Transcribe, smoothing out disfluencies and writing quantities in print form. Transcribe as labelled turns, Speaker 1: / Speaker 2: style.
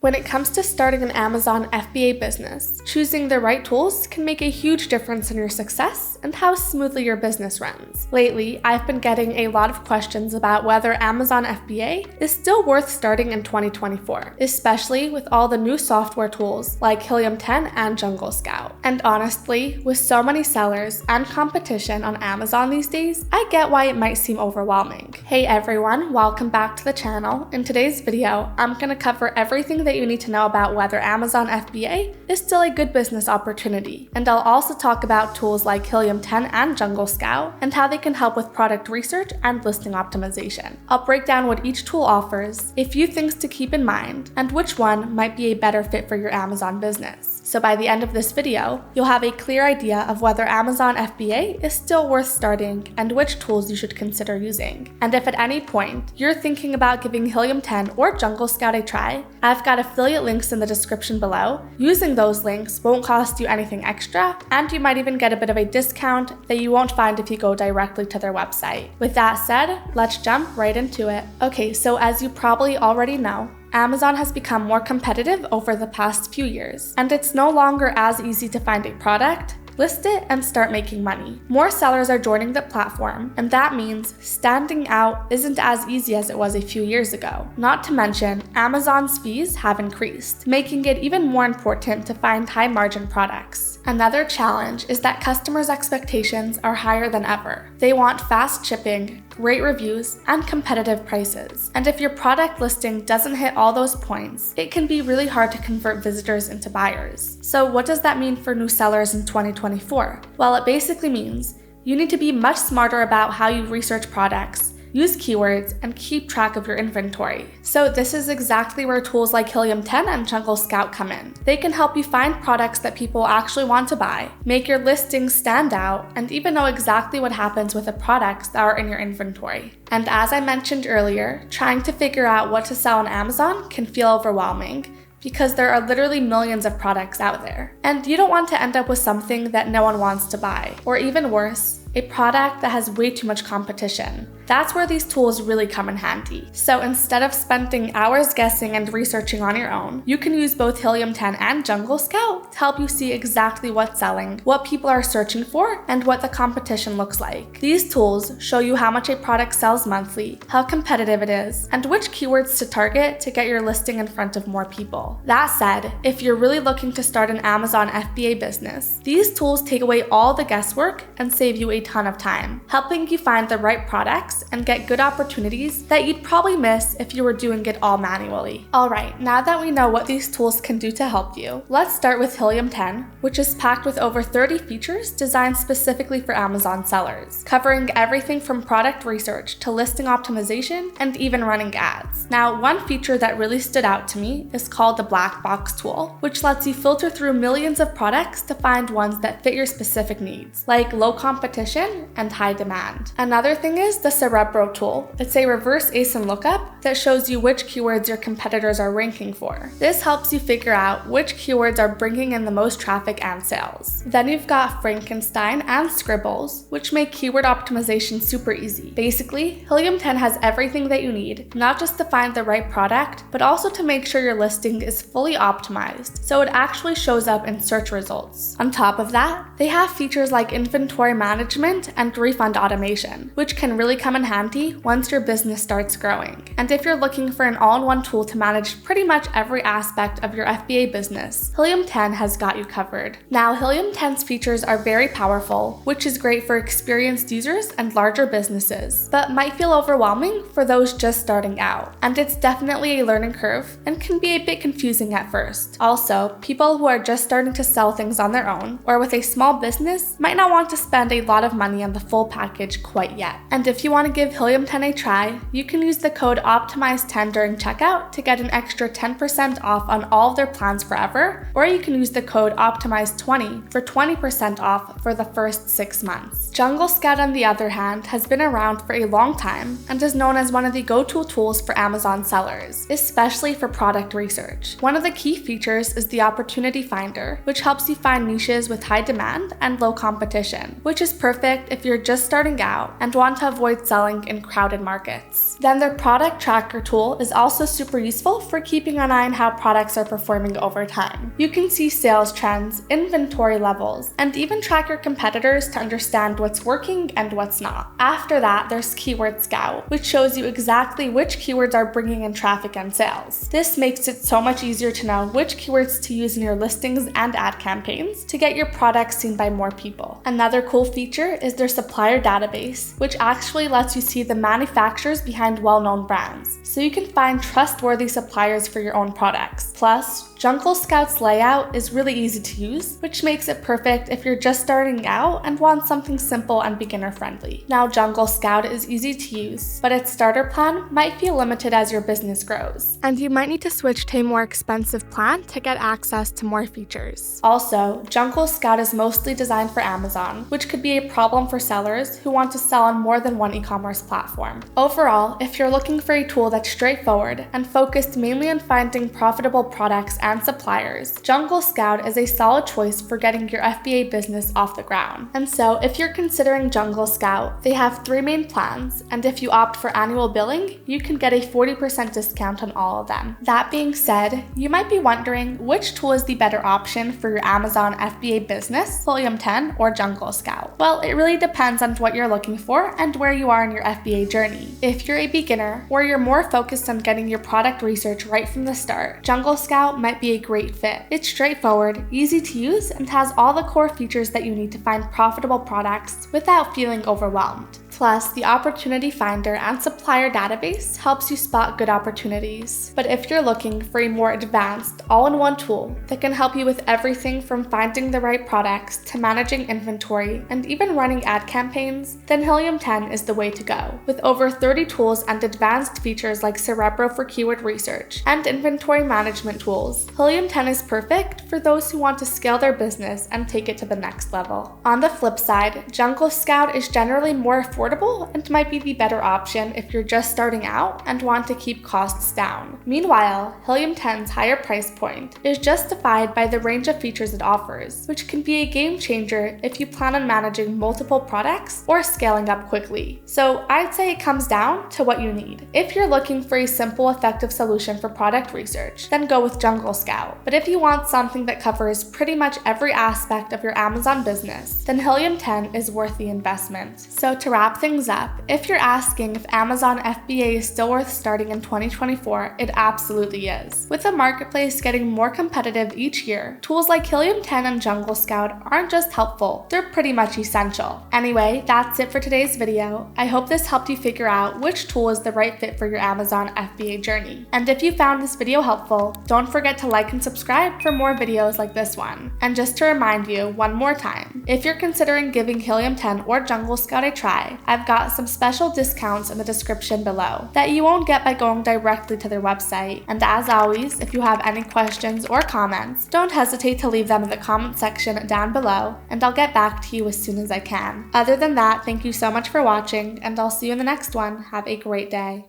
Speaker 1: When it comes to starting an Amazon FBA business, choosing the right tools can make a huge difference in your success and how smoothly your business runs. Lately, I've been getting a lot of questions about whether Amazon FBA is still worth starting in 2024, especially with all the new software tools like Helium 10 and Jungle Scout. And honestly, with so many sellers and competition on Amazon these days, I get why it might seem overwhelming. Hey everyone, welcome back to the channel. In today's video, I'm going to cover everything that you need to know about whether Amazon FBA is still a good business opportunity. And I'll also talk about tools like Helium 10 and Jungle Scout and how they can help with product research and listing optimization. I'll break down what each tool offers, a few things to keep in mind, and which one might be a better fit for your Amazon business. So by the end of this video, you'll have a clear idea of whether Amazon FBA is still worth starting and which tools you should consider using. And if at any point you're thinking about giving Helium 10 or Jungle Scout a try, I've got affiliate links in the description below. Using those links won't cost you anything extra, and you might even get a bit of a discount that you won't find if you go directly to their website. With that said, let's jump right into it. Okay, so as you probably already know, Amazon has become more competitive over the past few years, and it's no longer as easy to find a product, list it, and start making money. More sellers are joining the platform, and that means standing out isn't as easy as it was a few years ago. Not to mention, Amazon's fees have increased, making it even more important to find high-margin products. Another challenge is that customers' expectations are higher than ever. They want fast shipping, great reviews, and competitive prices. And if your product listing doesn't hit all those points, it can be really hard to convert visitors into buyers. So what does that mean for new sellers in 2024? Well, it basically means you need to be much smarter about how you research products, use keywords, and keep track of your inventory. So this is exactly where tools like Helium 10 and Jungle Scout come in. They can help you find products that people actually want to buy, make your listings stand out, and even know exactly what happens with the products that are in your inventory. And as I mentioned earlier, trying to figure out what to sell on Amazon can feel overwhelming, because there are literally millions of products out there. And you don't want to end up with something that no one wants to buy, or even worse, a product that has way too much competition. That's where these tools really come in handy. So instead of spending hours guessing and researching on your own, you can use both Helium 10 and Jungle Scout to help you see exactly what's selling, what people are searching for, and what the competition looks like. These tools show you how much a product sells monthly, how competitive it is, and which keywords to target to get your listing in front of more people. That said, if you're really looking to start an Amazon FBA business, these tools take away all the guesswork and save you a ton of time, helping you find the right products and get good opportunities that you'd probably miss if you were doing it all manually. Alright, now that we know what these tools can do to help you, let's start with Helium 10, which is packed with over 30 features designed specifically for Amazon sellers, covering everything from product research to listing optimization and even running ads. Now, one feature that really stood out to me is called the Black Box tool, which lets you filter through millions of products to find ones that fit your specific needs, like low competition and high demand. Another thing is the Cerebro tool. It's a reverse ASIN lookup that shows you which keywords your competitors are ranking for. This helps you figure out which keywords are bringing in the most traffic and sales. Then you've got Frankenstein and Scribbles, which make keyword optimization super easy. Basically, Helium 10 has everything that you need, not just to find the right product, but also to make sure your listing is fully optimized, so it actually shows up in search results. On top of that, they have features like inventory management and refund automation, which can really come in handy once your business starts growing. And if you're looking for an all-in-one tool to manage pretty much every aspect of your FBA business, Helium 10 has got you covered. Now, Helium 10's features are very powerful, which is great for experienced users and larger businesses, but might feel overwhelming for those just starting out. And it's definitely a learning curve and can be a bit confusing at first. Also, people who are just starting to sell things on their own or with a small business might not want to spend a lot of money on the full package quite yet. And if you want to give Helium 10 a try, you can use the code OPTIMIZE10 during checkout to get an extra 10% off on all of their plans forever, or you can use the code OPTIMIZE20 for 20% off for the first 6 months. Jungle Scout, on the other hand, has been around for a long time and is known as one of the go-to tools for Amazon sellers, especially for product research. One of the key features is the Opportunity Finder, which helps you find niches with high demand and low competition, which is perfect if you're just starting out and want to avoid selling in crowded markets. Then their product tracker tool is also super useful for keeping an eye on how products are performing over time. You can see sales trends, inventory levels, and even track your competitors to understand what's working and what's not. After that, there's Keyword Scout, which shows you exactly which keywords are bringing in traffic and sales. This makes it so much easier to know which keywords to use in your listings and ad campaigns to get your products seen by more people. Another cool feature is their supplier database, which actually lets you see the manufacturers behind well-known brands, so you can find trustworthy suppliers for your own products. Plus, Jungle Scout's layout is really easy to use, which makes it perfect if you're just starting out and want something simple and beginner-friendly. Now, Jungle Scout is easy to use, but its starter plan might feel limited as your business grows, and you might need to switch to a more expensive plan to get access to more features. Also, Jungle Scout is mostly designed for Amazon, which could be a problem for sellers who want to sell on more than one e-commerce platform. Overall, if you're looking for a tool that's straightforward and focused mainly on finding profitable products and suppliers, Jungle Scout is a solid choice for getting your FBA business off the ground. And so, if you're considering Jungle Scout, they have 3 main plans, and if you opt for annual billing, you can get a 40% discount on all of them. That being said, you might be wondering which tool is the better option for your Amazon FBA business, Helium 10 or Jungle Scout. Well, it really depends on what you're looking for and where you are in your FBA journey. If you're a beginner or you're more focused on getting your product research right from the start, Jungle Scout might be a great fit. It's straightforward, easy to use, and has all the core features that you need to find profitable products without feeling overwhelmed. Plus, the Opportunity Finder and Supplier Database helps you spot good opportunities. But if you're looking for a more advanced, all-in-one tool that can help you with everything from finding the right products to managing inventory and even running ad campaigns, then Helium 10 is the way to go. With over 30 tools and advanced features like Cerebro for keyword research and inventory management tools, Helium 10 is perfect for those who want to scale their business and take it to the next level. On the flip side, Jungle Scout is generally more affordable and might be the better option if you're just starting out and want to keep costs down. Meanwhile, Helium 10's higher price point is justified by the range of features it offers, which can be a game changer if you plan on managing multiple products or scaling up quickly. So I'd say it comes down to what you need. If you're looking for a simple, effective solution for product research, then go with Jungle Scout. But if you want something that covers pretty much every aspect of your Amazon business, then Helium 10 is worth the investment. So to wrap things up, if you're asking if Amazon FBA is still worth starting in 2024, it absolutely is. With the marketplace getting more competitive each year, tools like Helium 10 and Jungle Scout aren't just helpful, they're pretty much essential. Anyway, that's it for today's video. I hope this helped you figure out which tool is the right fit for your Amazon FBA journey. And if you found this video helpful, don't forget to like and subscribe for more videos like this one. And just to remind you one more time, if you're considering giving Helium 10 or Jungle Scout a try, I've got some special discounts in the description below that you won't get by going directly to their website. And as always, if you have any questions or comments, don't hesitate to leave them in the comment section down below, and I'll get back to you as soon as I can. Other than that, thank you so much for watching, and I'll see you in the next one. Have a great day.